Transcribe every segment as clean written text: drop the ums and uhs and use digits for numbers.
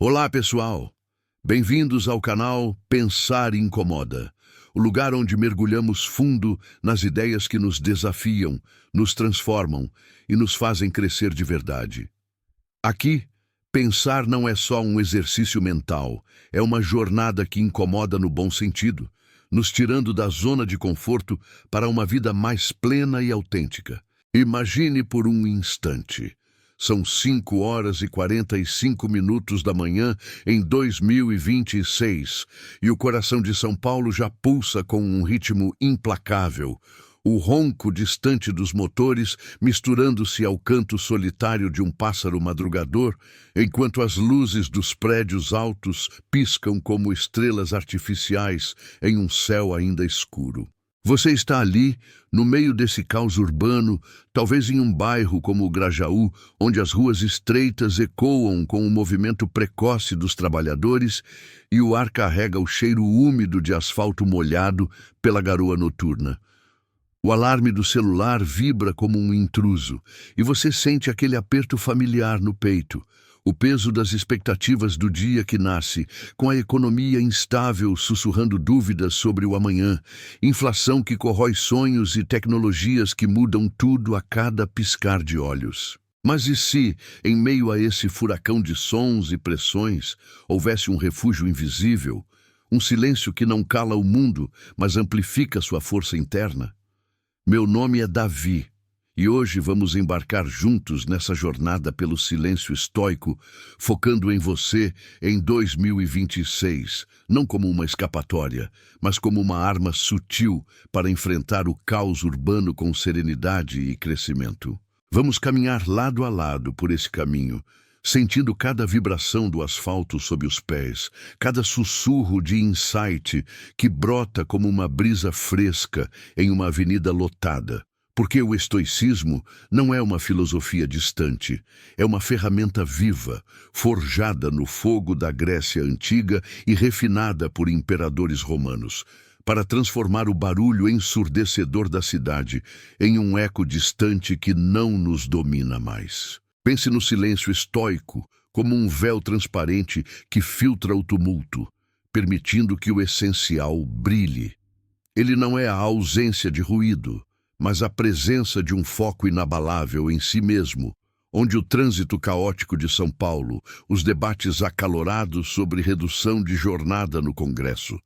Olá, pessoal! Bem-vindos ao canal Pensar Incomoda, o lugar onde mergulhamos fundo nas ideias que nos desafiam, nos transformam e nos fazem crescer de verdade. Aqui, pensar não é só um exercício mental, é uma jornada que incomoda no bom sentido, nos tirando da zona de conforto para uma vida mais plena e autêntica. Imagine por um instante. São 5h45 da manhã em 2026 e o coração de São Paulo já pulsa com um ritmo implacável. O ronco distante dos motores misturando-se ao canto solitário de um pássaro madrugador, enquanto as luzes dos prédios altos piscam como estrelas artificiais em um céu ainda escuro. Você está ali, no meio desse caos urbano, talvez em um bairro como o Grajaú, onde as ruas estreitas ecoam com o movimento precoce dos trabalhadores e o ar carrega o cheiro úmido de asfalto molhado pela garoa noturna. O alarme do celular vibra como um intruso e você sente aquele aperto familiar no peito. O peso das expectativas do dia que nasce, com a economia instável sussurrando dúvidas sobre o amanhã, inflação que corrói sonhos e tecnologias que mudam tudo a cada piscar de olhos. Mas e se, em meio a esse furacão de sons e pressões, houvesse um refúgio invisível, um silêncio que não cala o mundo, mas amplifica sua força interna? Meu nome é Davi. E hoje vamos embarcar juntos nessa jornada pelo silêncio estoico, focando em você em 2026, não como uma escapatória, mas como uma arma sutil para enfrentar o caos urbano com serenidade e crescimento. Vamos caminhar lado a lado por esse caminho, sentindo cada vibração do asfalto sob os pés, cada sussurro de insight que brota como uma brisa fresca em uma avenida lotada. Porque o estoicismo não é uma filosofia distante, é uma ferramenta viva, forjada no fogo da Grécia Antiga e refinada por imperadores romanos, para transformar o barulho ensurdecedor da cidade em um eco distante que não nos domina mais. Pense no silêncio estoico como um véu transparente que filtra o tumulto, permitindo que o essencial brilhe. Ele não é a ausência de ruído, mas a presença de um foco inabalável em si mesmo, onde o trânsito caótico de São Paulo, os debates acalorados sobre redução de jornada no Congresso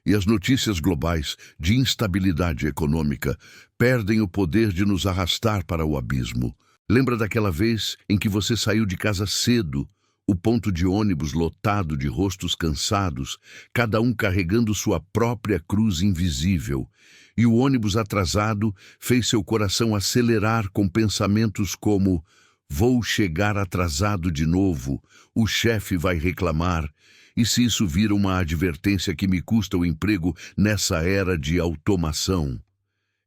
e as notícias globais de instabilidade econômica perdem o poder de nos arrastar para o abismo. Lembra daquela vez em que você saiu de casa cedo, o ponto de ônibus lotado de rostos cansados, cada um carregando sua própria cruz invisível, e o ônibus atrasado fez seu coração acelerar com pensamentos como: vou chegar atrasado de novo, o chefe vai reclamar, e se isso vira uma advertência que me custa o emprego nessa era de automação?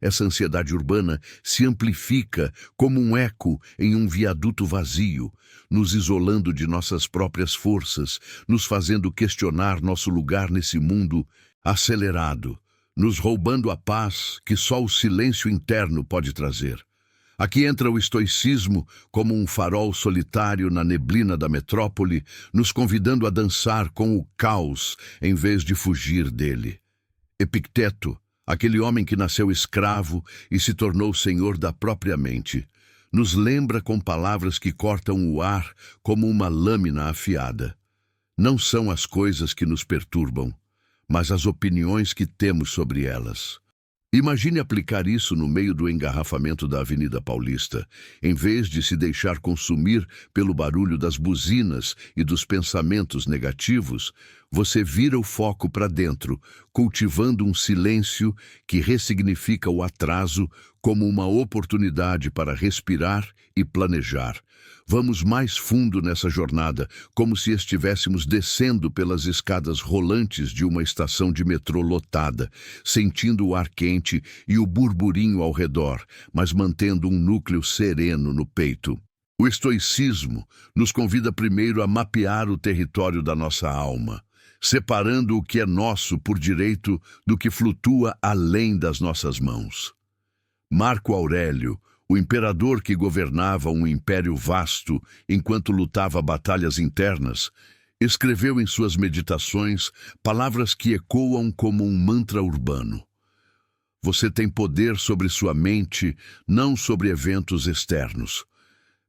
Essa ansiedade urbana se amplifica como um eco em um viaduto vazio, nos isolando de nossas próprias forças, nos fazendo questionar nosso lugar nesse mundo acelerado, nos roubando a paz que só o silêncio interno pode trazer. Aqui entra o estoicismo como um farol solitário na neblina da metrópole, nos convidando a dançar com o caos em vez de fugir dele. Epicteto, aquele homem que nasceu escravo e se tornou senhor da própria mente, nos lembra com palavras que cortam o ar como uma lâmina afiada. Não são as coisas que nos perturbam, mas as opiniões que temos sobre elas. Imagine aplicar isso no meio do engarrafamento da Avenida Paulista. Em vez de se deixar consumir pelo barulho das buzinas e dos pensamentos negativos, você vira o foco para dentro, cultivando um silêncio que ressignifica o atraso como uma oportunidade para respirar e planejar. Vamos mais fundo nessa jornada, como se estivéssemos descendo pelas escadas rolantes de uma estação de metrô lotada, sentindo o ar quente e o burburinho ao redor, mas mantendo um núcleo sereno no peito. O estoicismo nos convida primeiro a mapear o território da nossa alma, separando o que é nosso por direito do que flutua além das nossas mãos. Marco Aurélio, o imperador que governava um império vasto enquanto lutava batalhas internas, Escreveu em suas meditações palavras que ecoam como um mantra urbano. Você tem poder sobre sua mente, não sobre eventos externos.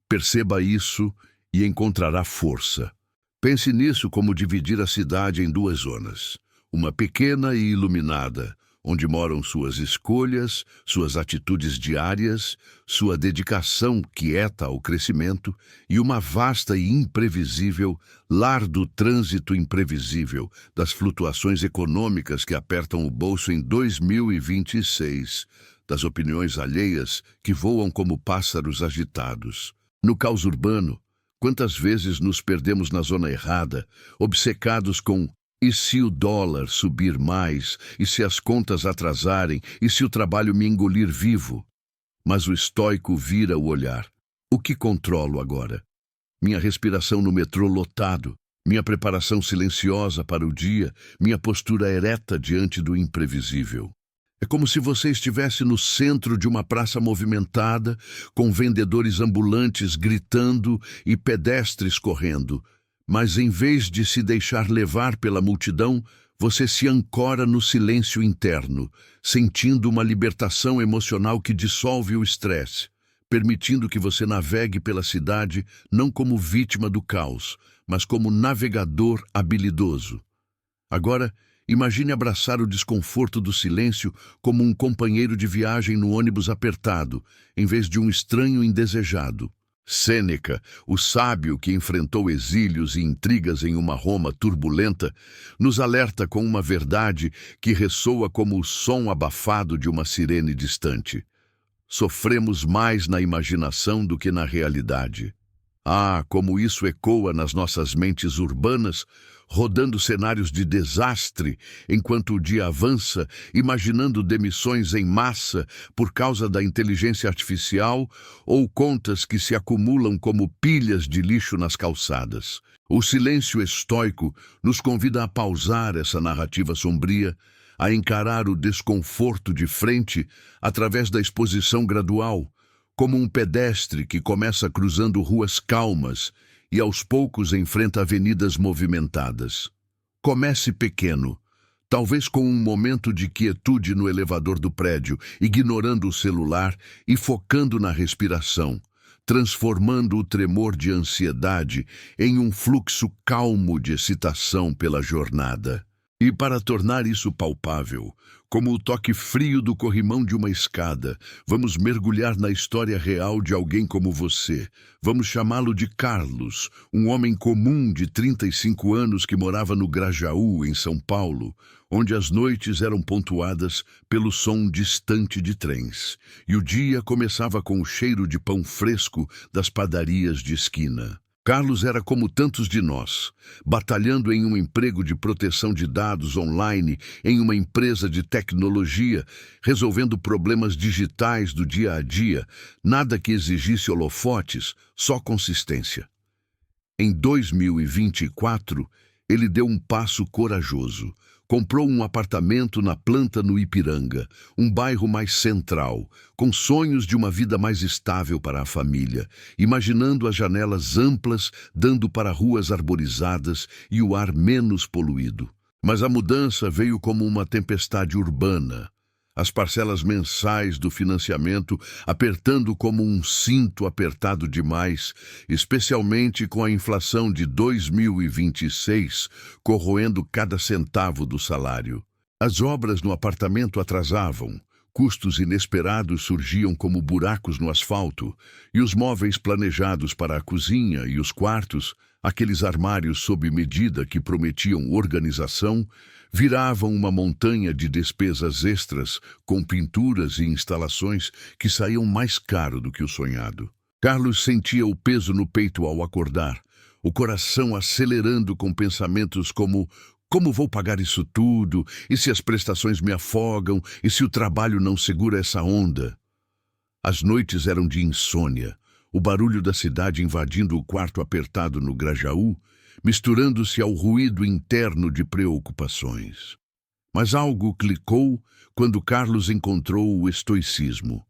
Perceba isso e encontrará força. Pense nisso como dividir a cidade em duas zonas. Uma pequena e iluminada, onde moram suas escolhas, suas atitudes diárias, sua dedicação quieta ao crescimento, e uma vasta e imprevisível lar do trânsito imprevisível, das flutuações econômicas que apertam o bolso em 2026, das opiniões alheias que voam como pássaros agitados. No caos urbano, quantas vezes nos perdemos na zona errada, obcecados com "e se o dólar subir mais? E se as contas atrasarem? E se o trabalho me engolir vivo?" Mas o estoico vira o olhar. O que controlo agora? Minha respiração no metrô lotado, minha preparação silenciosa para o dia, minha postura ereta diante do imprevisível. É como se você estivesse no centro de uma praça movimentada, com vendedores ambulantes gritando e pedestres correndo. Mas em vez de se deixar levar pela multidão, você se ancora no silêncio interno, sentindo uma libertação emocional que dissolve o estresse, permitindo que você navegue pela cidade não como vítima do caos, mas como navegador habilidoso. Agora, imagine abraçar o desconforto do silêncio como um companheiro de viagem no ônibus apertado, em vez de um estranho indesejado. Sêneca, o sábio que enfrentou exílios e intrigas em uma Roma turbulenta, nos alerta com uma verdade que ressoa como o som abafado de uma sirene distante. Sofremos mais na imaginação do que na realidade. Ah, como isso ecoa nas nossas mentes urbanas, rodando cenários de desastre enquanto o dia avança, imaginando demissões em massa por causa da inteligência artificial ou contas que se acumulam como pilhas de lixo nas calçadas. O silêncio estoico nos convida a pausar essa narrativa sombria, a encarar o desconforto de frente através da exposição gradual, como um pedestre que começa cruzando ruas calmas e aos poucos enfrenta avenidas movimentadas. Comece pequeno, talvez com um momento de quietude no elevador do prédio, ignorando o celular e focando na respiração, transformando o tremor de ansiedade em um fluxo calmo de excitação pela jornada. E para tornar isso palpável, como o toque frio do corrimão de uma escada, vamos mergulhar na história real de alguém como você. Vamos chamá-lo de Carlos, um homem comum de 35 anos que morava no Grajaú, em São Paulo, onde as noites eram pontuadas pelo som distante de trens, e o dia começava com o cheiro de pão fresco das padarias de esquina. Carlos era como tantos de nós, batalhando em um emprego de proteção de dados online, em uma empresa de tecnologia, resolvendo problemas digitais do dia a dia, nada que exigisse holofotes, só consistência. Em 2024, ele deu um passo corajoso. Comprou um apartamento na Planta, no Ipiranga, um bairro mais central, com sonhos de uma vida mais estável para a família, imaginando as janelas amplas dando para ruas arborizadas e o ar menos poluído. Mas a mudança veio como uma tempestade urbana. As parcelas mensais do financiamento apertando como um cinto apertado demais, especialmente com a inflação de 2026 corroendo cada centavo do salário. As obras no apartamento atrasavam, custos inesperados surgiam como buracos no asfalto, e os móveis planejados para a cozinha e os quartos, aqueles armários sob medida que prometiam organização, viravam uma montanha de despesas extras, com pinturas e instalações que saíam mais caro do que o sonhado. Carlos sentia o peso no peito ao acordar, o coração acelerando com pensamentos como: como vou pagar isso tudo? E se as prestações me afogam? E se o trabalho não segura essa onda? As noites eram de insônia, o barulho da cidade invadindo o quarto apertado no Grajaú, misturando-se ao ruído interno de preocupações. Mas algo clicou quando Carlos encontrou o estoicismo.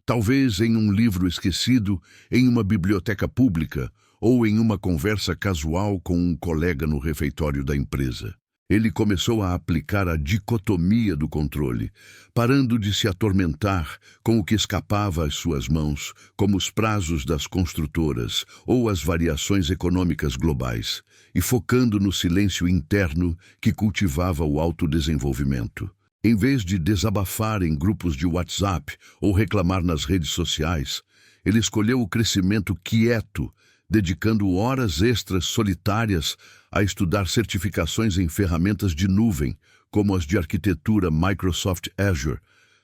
Talvez em um livro esquecido, em uma biblioteca pública, ou em uma conversa casual com um colega no refeitório da empresa. Ele começou a aplicar a dicotomia do controle, parando de se atormentar com o que escapava às suas mãos, como os prazos das construtoras ou as variações econômicas globais, e focando no silêncio interno que cultivava o autodesenvolvimento. Em vez de desabafar em grupos de WhatsApp ou reclamar nas redes sociais, ele escolheu o crescimento quieto, dedicando horas extras solitárias a estudar certificações em ferramentas de nuvem, como as de arquitetura Microsoft Azure,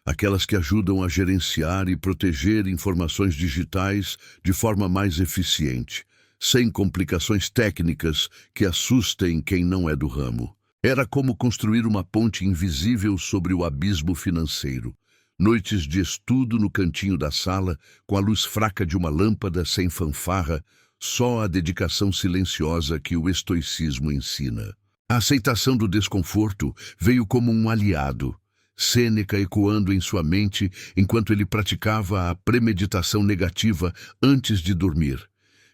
aquelas que ajudam a gerenciar e proteger informações digitais de forma mais eficiente, sem complicações técnicas que assustem quem não é do ramo. Era como construir uma ponte invisível sobre o abismo financeiro. Noites de estudo no cantinho da sala, com a luz fraca de uma lâmpada sem fanfarra, só a dedicação silenciosa que o estoicismo ensina. A aceitação do desconforto veio como um aliado, Sêneca ecoando em sua mente enquanto ele praticava a premeditação negativa antes de dormir,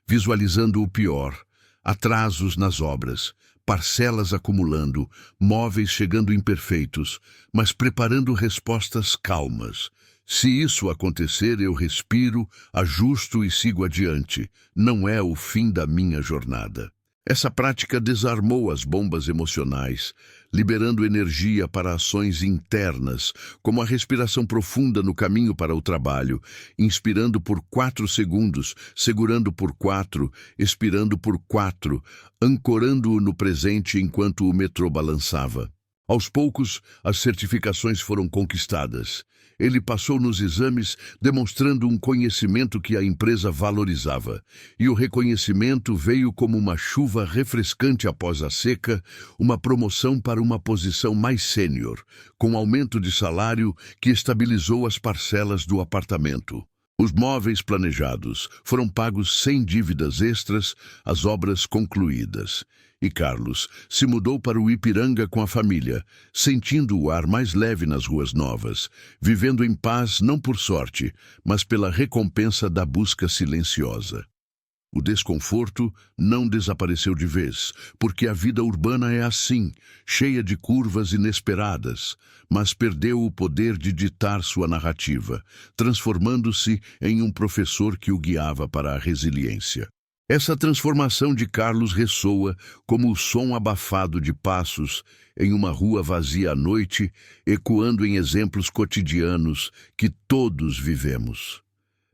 visualizando o pior, atrasos nas obras, parcelas acumulando, móveis chegando imperfeitos, mas preparando respostas calmas. Se isso acontecer, eu respiro, ajusto e sigo adiante. Não é o fim da minha jornada. Essa prática desarmou as bombas emocionais, liberando energia para ações internas, como a respiração profunda no caminho para o trabalho, inspirando por 4 segundos, segurando por 4, expirando por 4, ancorando-o no presente enquanto o metrô balançava. Aos poucos, as certificações foram conquistadas. Ele passou nos exames, demonstrando um conhecimento que a empresa valorizava. E o reconhecimento veio como uma chuva refrescante após a seca, uma promoção para uma posição mais sênior, com aumento de salário que estabilizou as parcelas do apartamento. Os móveis planejados foram pagos sem dívidas extras, as obras concluídas. E Carlos se mudou para o Ipiranga com a família, sentindo o ar mais leve nas ruas novas, vivendo em paz não por sorte, mas pela recompensa da busca silenciosa. O desconforto não desapareceu de vez, porque a vida urbana é assim, cheia de curvas inesperadas, mas perdeu o poder de ditar sua narrativa, transformando-se em um professor que o guiava para a resiliência. Essa transformação de Carlos ressoa como o som abafado de passos em uma rua vazia à noite, ecoando em exemplos cotidianos que todos vivemos.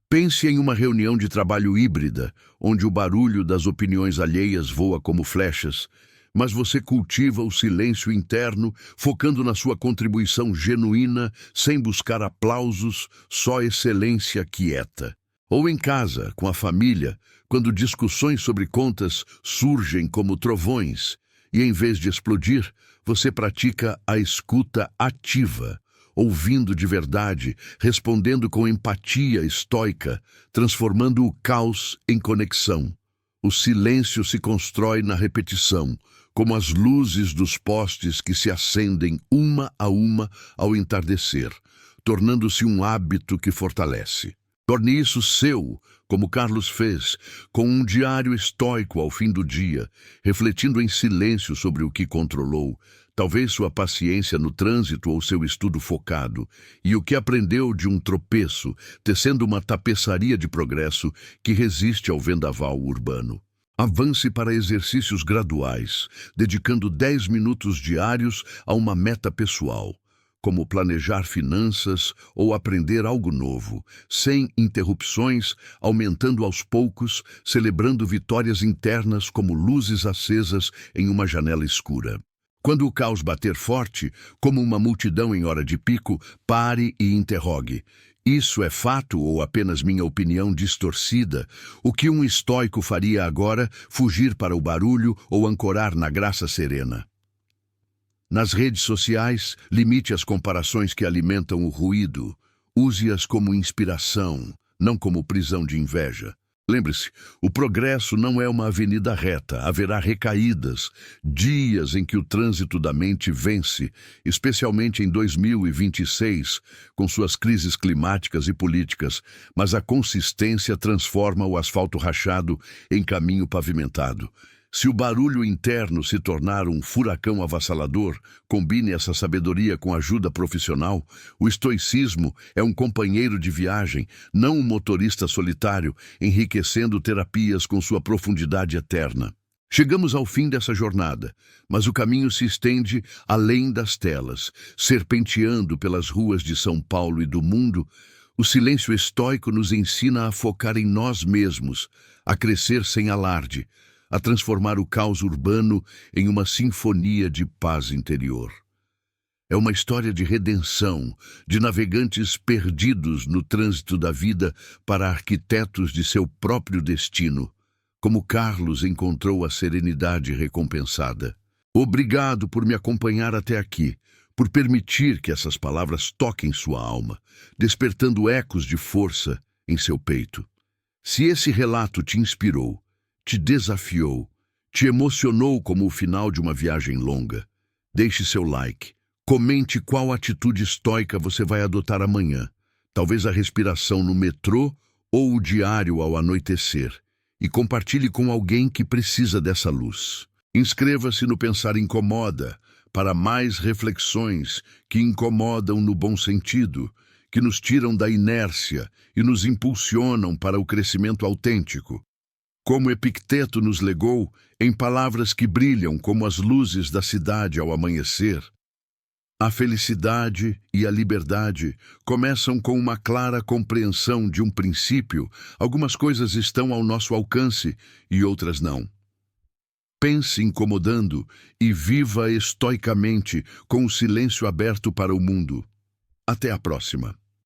Pense em uma reunião de trabalho híbrida, onde o barulho das opiniões alheias voa como flechas, mas você cultiva o silêncio interno, focando na sua contribuição genuína, sem buscar aplausos, só excelência quieta. Ou em casa, com a família, quando discussões sobre contas surgem como trovões, e em vez de explodir, você pratica a escuta ativa, ouvindo de verdade, respondendo com empatia estoica, transformando o caos em conexão. O silêncio se constrói na repetição, como as luzes dos postes que se acendem uma a uma ao entardecer, tornando-se um hábito que fortalece. Torne isso seu, como Carlos fez, com um diário estoico ao fim do dia, refletindo em silêncio sobre o que controlou, talvez sua paciência no trânsito ou seu estudo focado, e o que aprendeu de um tropeço, tecendo uma tapeçaria de progresso que resiste ao vendaval urbano. Avance para exercícios graduais, dedicando 10 minutos diários a uma meta pessoal, como planejar finanças ou aprender algo novo, sem interrupções, aumentando aos poucos, celebrando vitórias internas como luzes acesas em uma janela escura. Quando o caos bater forte, como uma multidão em hora de pico, pare e interrogue: isso é fato ou apenas minha opinião distorcida? O que um estoico faria agora? Fugir para o barulho ou ancorar na graça serena? Nas redes sociais, limite as comparações que alimentam o ruído. Use-as como inspiração, não como prisão de inveja. Lembre-se, o progresso não é uma avenida reta, haverá recaídas, dias em que o trânsito da mente vence, especialmente em 2026, com suas crises climáticas e políticas, mas a consistência transforma o asfalto rachado em caminho pavimentado. Se o barulho interno se tornar um furacão avassalador, combine essa sabedoria com ajuda profissional. O estoicismo é um companheiro de viagem, não um motorista solitário, enriquecendo terapias com sua profundidade eterna. Chegamos ao fim dessa jornada, mas o caminho se estende além das telas, serpenteando pelas ruas de São Paulo e do mundo. O silêncio estoico nos ensina a focar em nós mesmos, a crescer sem alarde, a transformar o caos urbano em uma sinfonia de paz interior. É uma história de redenção, de navegantes perdidos no trânsito da vida para arquitetos de seu próprio destino, como Carlos encontrou a serenidade recompensada. Obrigado por me acompanhar até aqui, por permitir que essas palavras toquem sua alma, despertando ecos de força em seu peito. Se esse relato te inspirou, te desafiou, te emocionou como o final de uma viagem longa, deixe seu like, comente qual atitude estoica você vai adotar amanhã, talvez a respiração no metrô ou o diário ao anoitecer, e compartilhe com alguém que precisa dessa luz. Inscreva-se no Pensar Incomoda para mais reflexões que incomodam no bom sentido, que nos tiram da inércia e nos impulsionam para o crescimento autêntico. Como Epicteto nos legou, em palavras que brilham como as luzes da cidade ao amanhecer, a felicidade e a liberdade começam com uma clara compreensão de um princípio. Algumas coisas estão ao nosso alcance e outras não. Pense incomodando e viva estoicamente com o silêncio aberto para o mundo. Até a próxima.